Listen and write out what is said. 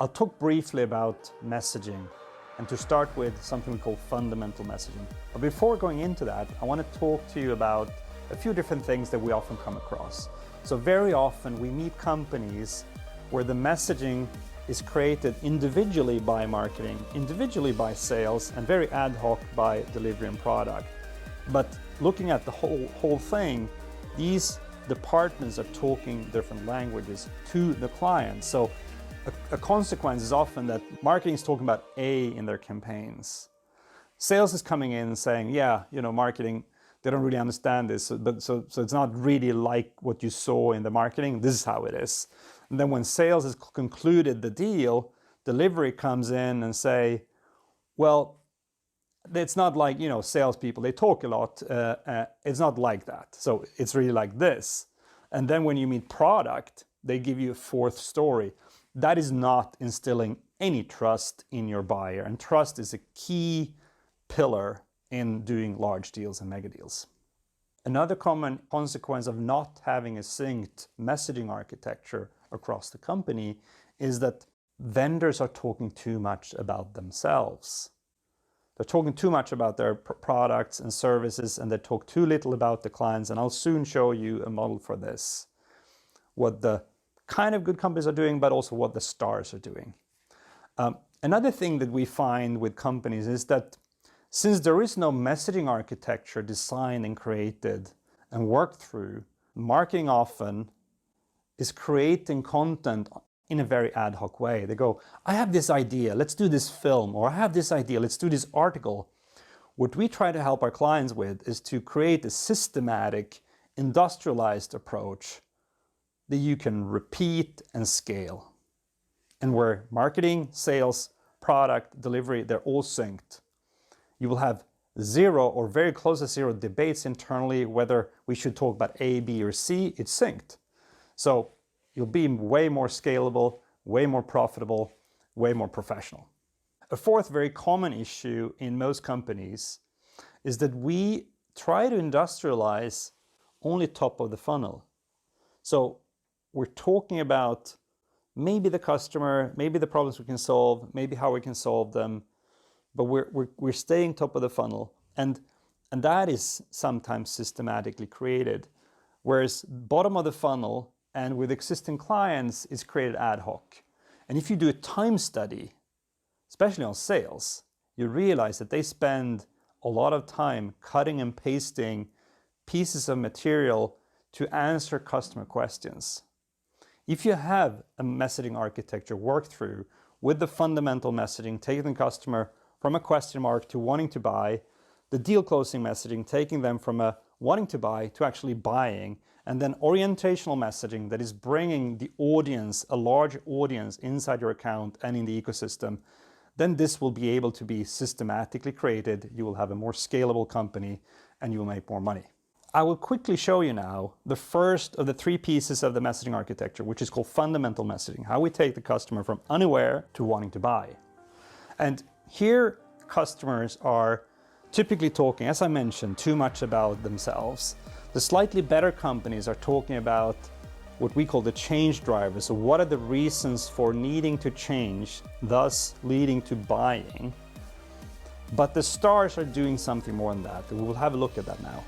I'll talk briefly about messaging, and to start with something we call fundamental messaging. But before going into that, I want to talk to you about a few different things that we often come across. So very often we meet companies where the messaging is created individually by marketing, individually by sales, and very ad hoc by delivery and product. But looking at the whole thing, these departments are talking different languages to the client. So a consequence is often that marketing is talking about A in their campaigns. Sales is coming in and saying, yeah, marketing, they don't really understand this, so it's not really like what you saw in the marketing, this is how it is. And then when sales has concluded the deal, delivery comes in and say, well, it's not like, salespeople, they talk a lot, it's not like that. So it's really like this. And then when you meet product, they give you a fourth story. That is not instilling any trust in your buyer. And trust is a key pillar in doing large deals and mega deals. Another common consequence of not having a synced messaging architecture across the company is that vendors are talking too much about themselves. They're talking too much about their products and services, and they talk too little about the clients. And I'll soon show you a model for this. What the kind of good companies are doing, but also what the stars are doing. Another thing that we find with companies is that since there is no messaging architecture designed and created and worked through, marketing often is creating content in a very ad hoc way. They go, I have this idea, let's do this film, or I have this idea, let's do this article. What we try to help our clients with is to create a systematic, industrialized approach that you can repeat and scale. And where marketing, sales, product, delivery, they're all synced. You will have zero or very close to zero debates internally whether we should talk about A, B, or C, it's synced. So you'll be way more scalable, way more profitable, way more professional. A fourth very common issue in most companies is that we try to industrialize only top of the funnel. So we're talking about maybe the customer, maybe the problems we can solve, maybe how we can solve them, but we're staying top of the funnel. And that is sometimes systematically created, whereas bottom of the funnel and with existing clients is created ad hoc. And if you do a time study, especially on sales, you realize that they spend a lot of time cutting and pasting pieces of material to answer customer questions. If you have a messaging architecture worked through with the fundamental messaging, taking the customer from a question mark to wanting to buy, the deal closing messaging, taking them from a wanting to buy to actually buying, and then orientational messaging that is bringing the audience, a large audience inside your account and in the ecosystem, then this will be able to be systematically created. You will have a more scalable company and you will make more money. I will quickly show you now the first of the three pieces of the messaging architecture, which is called fundamental messaging, how we take the customer from unaware to wanting to buy. And here customers are typically talking, as I mentioned, too much about themselves. The slightly better companies are talking about what we call the change drivers. So what are the reasons for needing to change, thus leading to buying? But the stars are doing something more than that. We will have a look at that now.